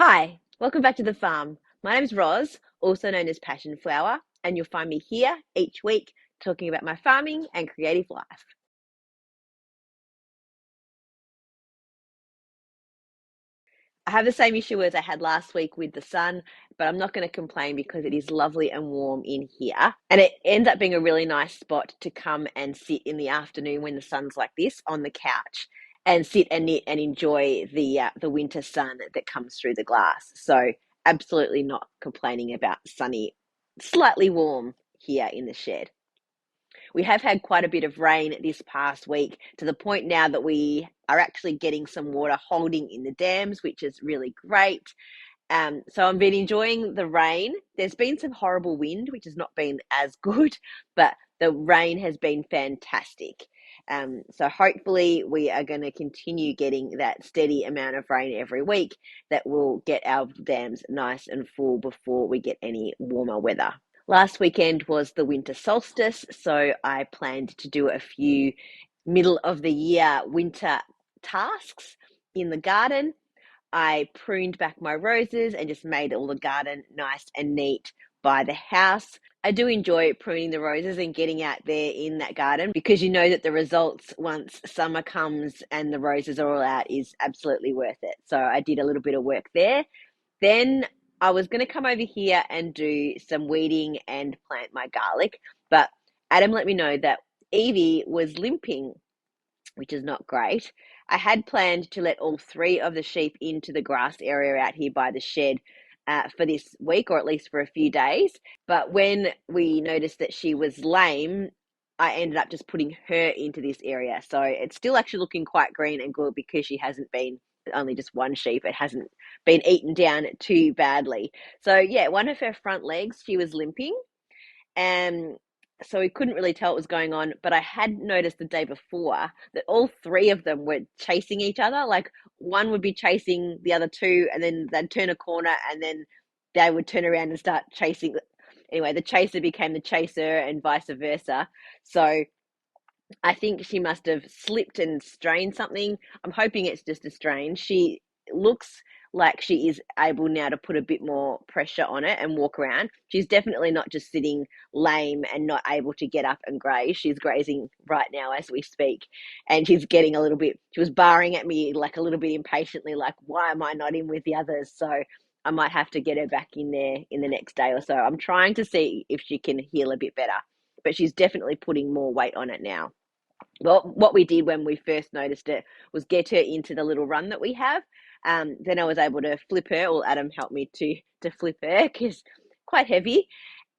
Hi, welcome back to the farm. My name's Roz, also known as Passion Flower, and you'll find me here each week talking about my farming and creative life. I have the same issue as I had last week with the sun, but I'm not going to complain because it is lovely and warm in here. And it ends up being a really nice spot to come and sit in the afternoon when the sun's like this on the couch and sit and knit and enjoy the winter sun that comes through the glass. So absolutely not complaining about sunny, slightly warm here in the shed. We have had quite a bit of rain this past week to the point now that we are actually getting some water holding in the dams, which is really great. So I've been enjoying the rain. There's been some horrible wind, which has not been as good, but the rain has been fantastic. So hopefully we are going to continue getting that steady amount of rain every week that will get our dams nice and full before we get any warmer weather. Last weekend was the winter solstice, so I planned to do a few middle of the year winter tasks in the garden. I pruned back my roses and just made all the garden nice and neat by the house. I do enjoy pruning the roses and getting out there in that garden because you know that the results once summer comes and the roses are all out is absolutely worth it. So I did a little bit of work there. Then I was going to come over here and do some weeding and plant my garlic, but Adam let me know that Evie was limping, which is not great. I had planned to let all three of the sheep into the grass area out here by the shed for this week, or at least for a few days. But when we noticed that she was lame, I ended up just putting her into this area. So it's still actually looking quite green and good because she hasn't been only just one sheep. It hasn't been eaten down too badly. So yeah, one of her front legs, she was limping. And so we couldn't really tell what was going on. But I had noticed the day before that all three of them were chasing each other. Like one would be chasing the other two, and then they'd turn a corner, and then they would turn around and start chasing. Anyway, the chaser became the chaser, and vice versa. So I think she must have slipped and strained something. I'm hoping it's just a strain. She looks like she is able now to put a bit more pressure on it and walk around. She's definitely not just sitting lame and not able to get up and graze. She's grazing right now as we speak. And she's getting a little bit, she was barring at me like a little bit impatiently, like, why am I not in with the others? So I might have to get her back in there in the next day or so. I'm trying to see if she can heal a bit better, but she's definitely putting more weight on it now. Well, what we did when we first noticed it was get her into the little run that we have. Then I was able to flip her, or Adam helped me to flip her because quite heavy.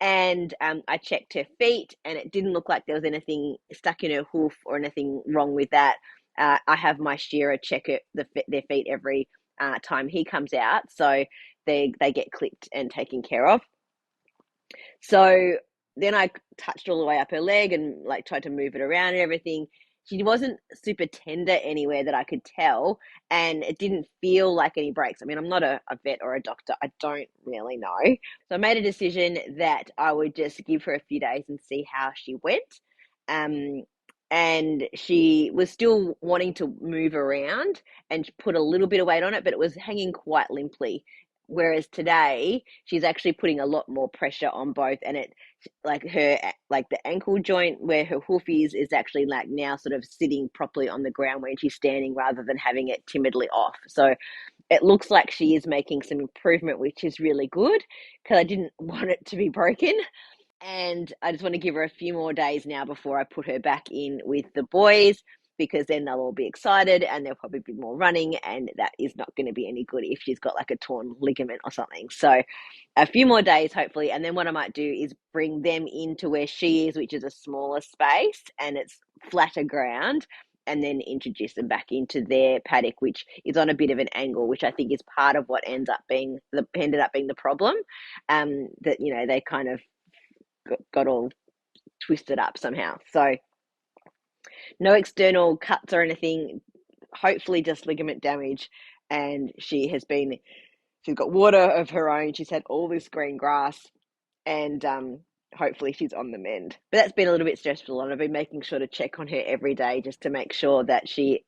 And I checked her feet, and it didn't look like there was anything stuck in her hoof or anything wrong with that. I have my shearer check their feet every time he comes out, so they get clipped and taken care of. So then I touched all the way up her leg and like tried to move it around and everything. She wasn't super tender anywhere that I could tell, and it didn't feel like any breaks. I mean, I'm not a vet or a doctor. I don't really know. So I made a decision that I would just give her a few days and see how she went. Um, and she was still wanting to move around and put a little bit of weight on it, but it was hanging quite limply. Whereas today, she's actually putting a lot more pressure on both, and it like her like the ankle joint where her hoof is actually like now sort of sitting properly on the ground when she's standing rather than having it timidly off. So it looks like she is making some improvement, which is really good because I didn't want it to be broken. And I just want to give her a few more days now before I put her back in with the boys because then they'll all be excited and there'll probably be more running, and that is not going to be any good if she's got like a torn ligament or something. So a few more days hopefully, and then what I might do is bring them into where she is, which is a smaller space and it's flatter ground, and then introduce them back into their paddock, which is on a bit of an angle, which I think is part of what ended up being the problem. That they kind of got all twisted up somehow. So no external cuts or anything, hopefully just ligament damage. And she's got water of her own. She's had all this green grass, and hopefully she's on the mend. But that's been a little bit stressful, and I've been making sure to check on her every day just to make sure that she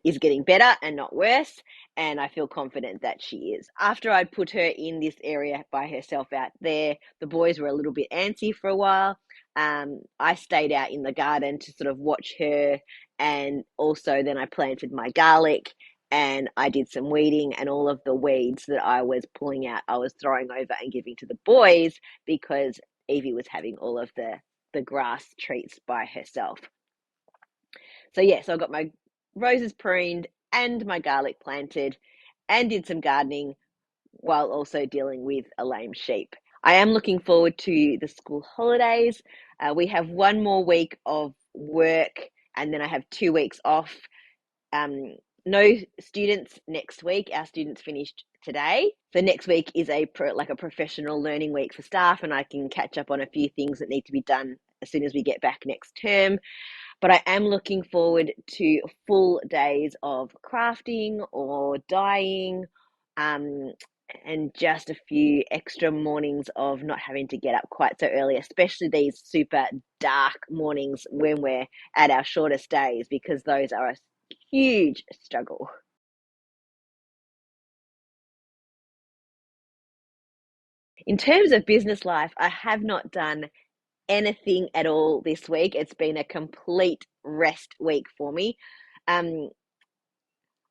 is getting better and not worse, and I feel confident that she is. After I'd put her in this area by herself out there, the boys were a little bit antsy for a while. I stayed out in the garden to sort of watch her, and also then I planted my garlic and I did some weeding, and all of the weeds that I was pulling out, I was throwing over and giving to the boys because Evie was having all of the grass treats by herself. So yeah, so I got my roses pruned and my garlic planted and did some gardening while also dealing with a lame sheep. I am looking forward to the school holidays. We have one more week of work and then I have 2 weeks off. No students next week. Our students finished today. So next week is a professional learning week for staff, and I can catch up on a few things that need to be done as soon as we get back next term. But I am looking forward to full days of crafting or dyeing, and just a few extra mornings of not having to get up quite so early, especially these super dark mornings when we're at our shortest days, because those are a huge struggle. In terms of business life, I have not done anything at all this week. It's been a complete rest week for me. Um,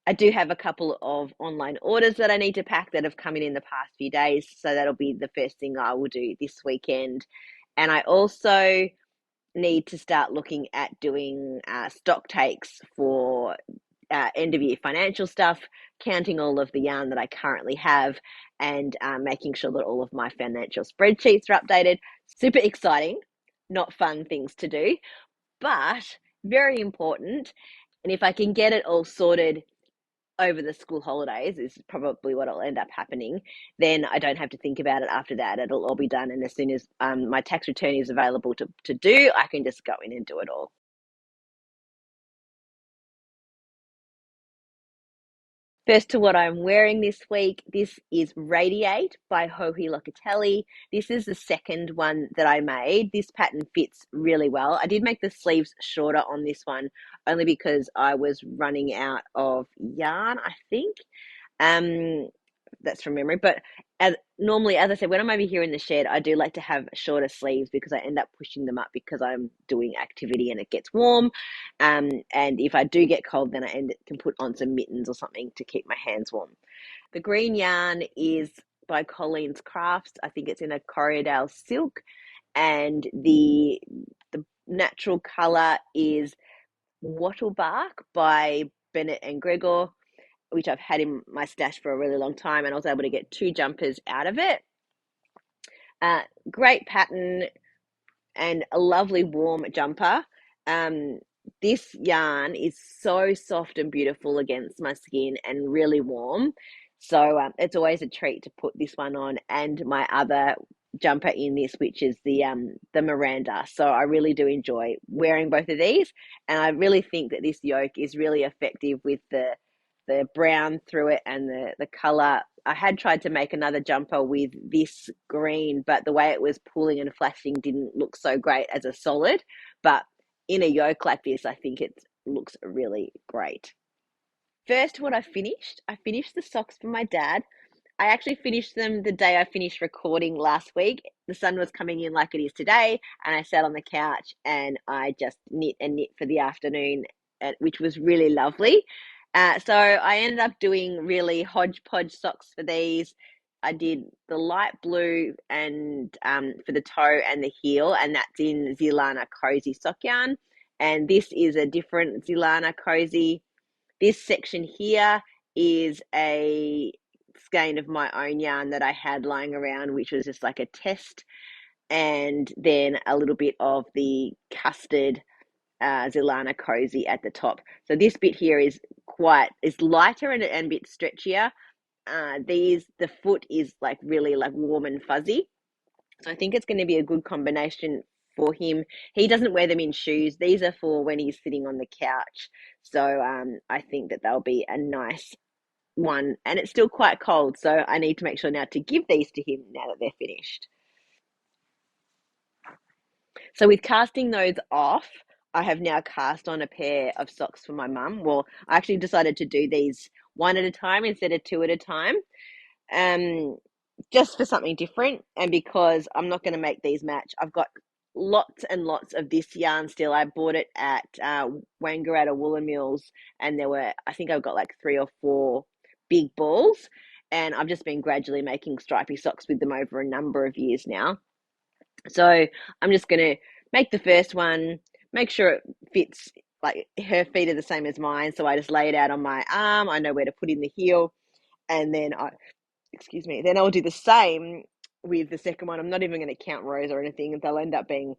I do have a couple of online orders that I need to pack that have come in the past few days. So that'll be the first thing I will do this weekend. And I also need to start looking at doing stock takes for end of year financial stuff, counting all of the yarn that I currently have, and making sure that all of my financial spreadsheets are updated. Super exciting, not fun things to do, but very important. And if I can get it all sorted over the school holidays, is probably what will end up happening, then I don't have to think about it after that. It'll all be done. And as soon as my tax return is available to do, I can just go in and do it all. First to what I'm wearing this week, this is Radiate by Joji Locatelli. This is the second one that I made. This pattern fits really well. I did make the sleeves shorter on this one, only because I was running out of yarn, I think. Um, that's from memory. But normally, as I said, when I'm over here in the shed, I do like to have shorter sleeves because I end up pushing them up because I'm doing activity and it gets warm. And if I do get cold, then can put on some mittens or something to keep my hands warm. The green yarn is by Colleen's Crafts. I think it's in a Corriedale silk, and the natural color is Wattlebark by Bennett and Gregor, which I've had in my stash for a really long time, and I was able to get 2 jumpers out of it. Great pattern and a lovely warm jumper. This yarn is so soft and beautiful against my skin and really warm. So it's always a treat to put this one on and my other jumper in this, which is the Miranda. So I really do enjoy wearing both of these, and I really think that this yoke is really effective with the brown through it and the color. I had tried to make another jumper with this green, but the way it was pulling and flashing didn't look so great as a solid. But in a yoke like this, I think it looks really great. First, what I finished the socks for my dad. I actually finished them the day I finished recording last week. The sun was coming in like it is today, and I sat on the couch and I just knit and knit for the afternoon, which was really lovely. So I ended up doing really hodgepodge socks for these. I did the light blue and for the toe and the heel, and that's in Zealana Cozi sock yarn. And this is a different Zealana Cozi. This section here is a skein of my own yarn that I had lying around, which was just like a test, and then a little bit of the custard Zealana Cozi at the top. So this bit here is lighter and a bit stretchier. The foot is like really like warm and fuzzy. So I think it's going to be a good combination for him. He doesn't wear them in shoes. These are for when he's sitting on the couch. So I think that they'll be a nice one, and it's still quite cold. So I need to make sure now to give these to him now that they're finished. So with casting those off, I have now cast on a pair of socks for my mum. Well, I actually decided to do these one at a time instead of two at a time, um, just for something different. And because I'm not going to make these match, I've got lots and lots of this yarn still. I bought it at Wangaratta Woolen Mills, and I think I've got like 3 or 4 big balls, and I've just been gradually making stripy socks with them over a number of years now. So I'm just going to make the first one, make sure it fits, like her feet are the same as mine. So I just lay it out on my arm. I know where to put in the heel. And then then I'll do the same with the second one. I'm not even going to count rows or anything. They'll end up being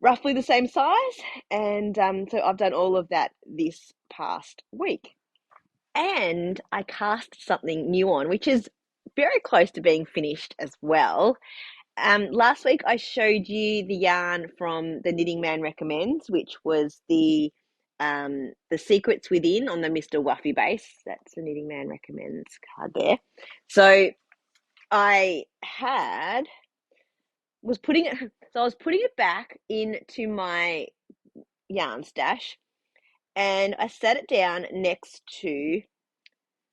roughly the same size. And so I've done all of that this past week. And I cast something new on, which is very close to being finished as well. Last week I showed you the yarn from the Knitting Man Recommends, which was the Secrets Within on the Mr. Wuffy base. That's the Knitting Man Recommends card there. So I was putting it back into my yarn stash, and I sat it down next to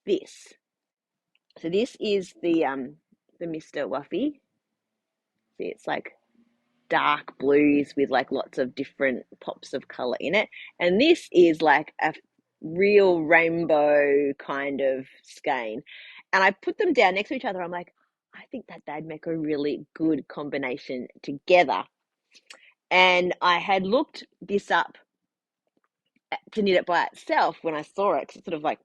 this. So this is the Mr. Wuffy. See, it's like dark blues with like lots of different pops of color in it, and this is like a real rainbow kind of skein. And I put them down next to each other. I'm like, I think that they'd make a really good combination together. And I had looked this up to knit it by itself when I saw it, 'cause it's sort of like,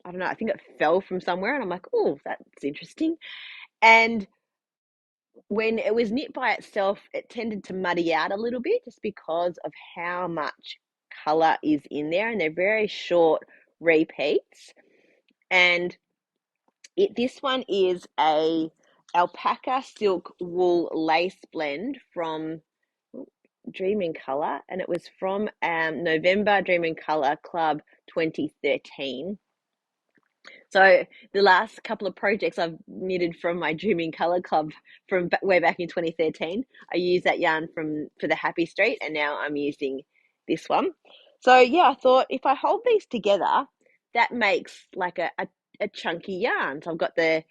I don't know, I think it fell from somewhere, and I'm like, oh, that's interesting. And when it was knit by itself, it tended to muddy out a little bit just because of how much color is in there, and they're very short repeats. And this one is a alpaca silk wool lace blend from Dream in Colour, and it was from November Dream in Colour Club 2013. So the last couple of projects I've knitted from my Dream in Colour Club from way back in 2013, I used that yarn for the Happy Street, and now I'm using this one. So yeah, I thought if I hold these together, that makes like a chunky yarn. So I've got the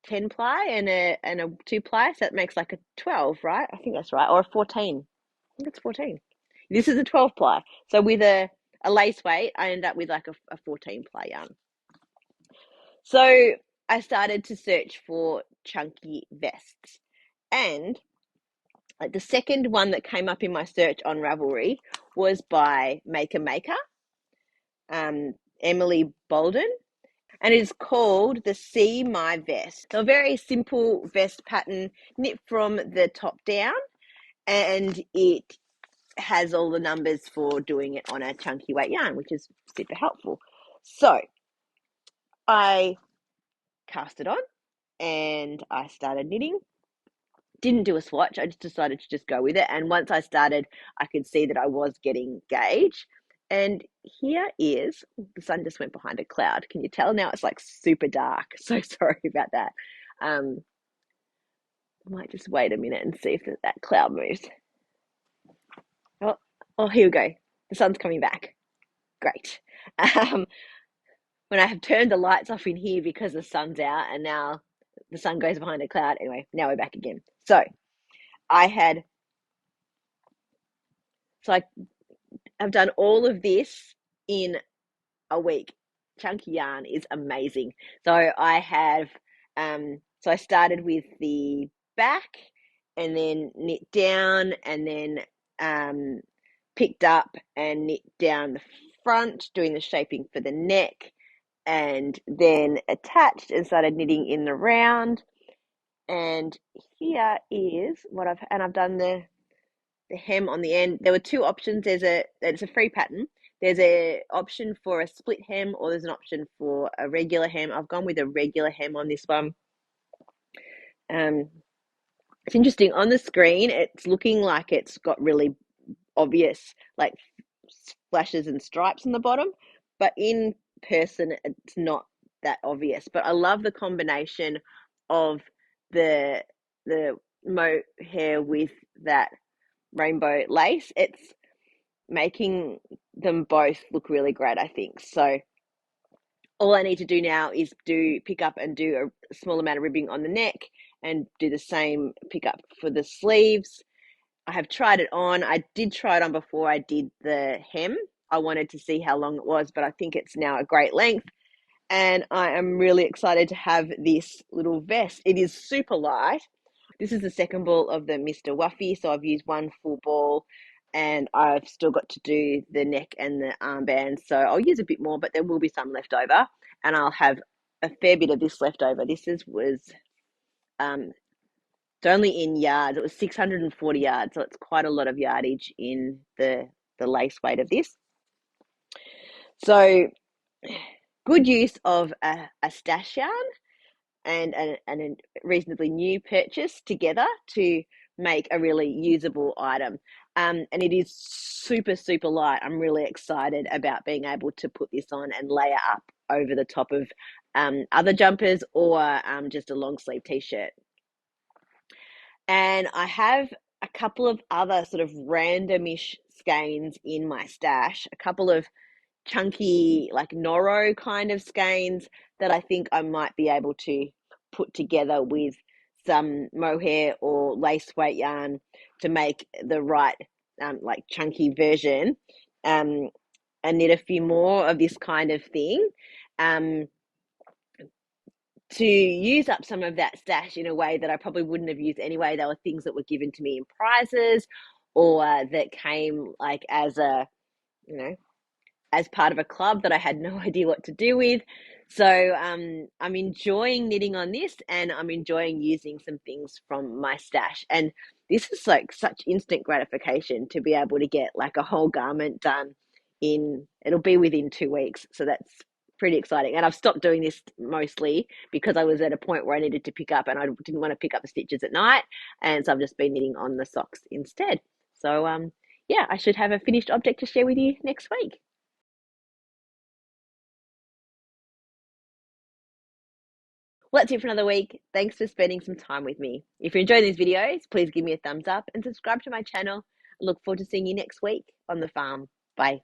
10 ply and a 2 ply, so that makes like a 12, right? I think that's right, or a 14. I think it's 14. This is a 12 ply. So with a lace weight, I end up with like a 14 ply yarn. So I started to search for chunky vests, and like the second one that came up in my search on Ravelry was by Maker, Emily Bolden, and it is called the See My Vest. So a very simple vest pattern knit from the top down, and it has all the numbers for doing it on a chunky weight yarn, which is super helpful. So I cast it on and I started knitting. Didn't do a swatch. I just decided to just go with it. And once I started, I could see that I was getting gauge. And here is, the sun just went behind a cloud. Can you tell now? It's like super dark. So sorry about that. I might just wait a minute and see if that cloud moves. Oh, here we go. The sun's coming back. Great. When I have turned the lights off in here because the sun's out, and now the sun goes behind a cloud. Anyway, now we're back again. So I've done all of this in a week. Chunky yarn is amazing. So I started with the back, and then knit down, and then picked up and knit down the front, doing the shaping for the neck, and then attached and started knitting in the round. And here is I've done the hem on the end. There were 2 options. It's a free pattern. There's a option for a split hem, or there's an option for a regular hem. I've gone with a regular hem on this one. It's interesting, on the screen it's looking like it's got really obvious like splashes and stripes on the bottom, but in person it's not that obvious. But I love the combination of the mohair with that rainbow lace. making them both look really great, I think. So all I need to do now is pick up and do a small amount of ribbing on the neck and do the same pick up for the sleeves. I have tried it on. I did try it on before I did the hem. I wanted to see how long it was, but I think it's now a great length. And I am really excited to have this little vest. It is super light. This is the second ball of the Mr. Wuffy, so I've used one full ball and I've still got to do the neck and the armband, so I'll use a bit more, but there will be some left over, and I'll have a fair bit of this left over. Was um, it's only in yards. It was 640 yards, so it's quite a lot of yardage in the lace weight of this. So good use of a stash yarn and a reasonably new purchase together to make a really usable item. And it is super, super light. I'm really excited about being able to put this on and layer up over the top of other jumpers or just a long sleeve t-shirt. And I have a couple of other sort of randomish skeins in my stash, a couple of chunky, like Noro kind of skeins that I think I might be able to put together with some mohair or lace weight yarn to make the right, like chunky version, and knit a few more of this kind of thing. To use up some of that stash in a way that I probably wouldn't have used anyway. They were things that were given to me in prizes or that came like as a, you know, as part of a club that I had no idea what to do with. So I'm enjoying knitting on this and I'm enjoying using some things from my stash. And this is like such instant gratification to be able to get like a whole garment done it'll be within 2 weeks. So that's pretty exciting. And I've stopped doing this mostly because I was at a point where I needed to pick up and I didn't want to pick up the stitches at night. And so I've just been knitting on the socks instead. So yeah, I should have a finished object to share with you next week. Well, that's it for another week. Thanks for spending some time with me. If you're enjoying these videos, please give me a thumbs up and subscribe to my channel. I look forward to seeing you next week on the farm. Bye.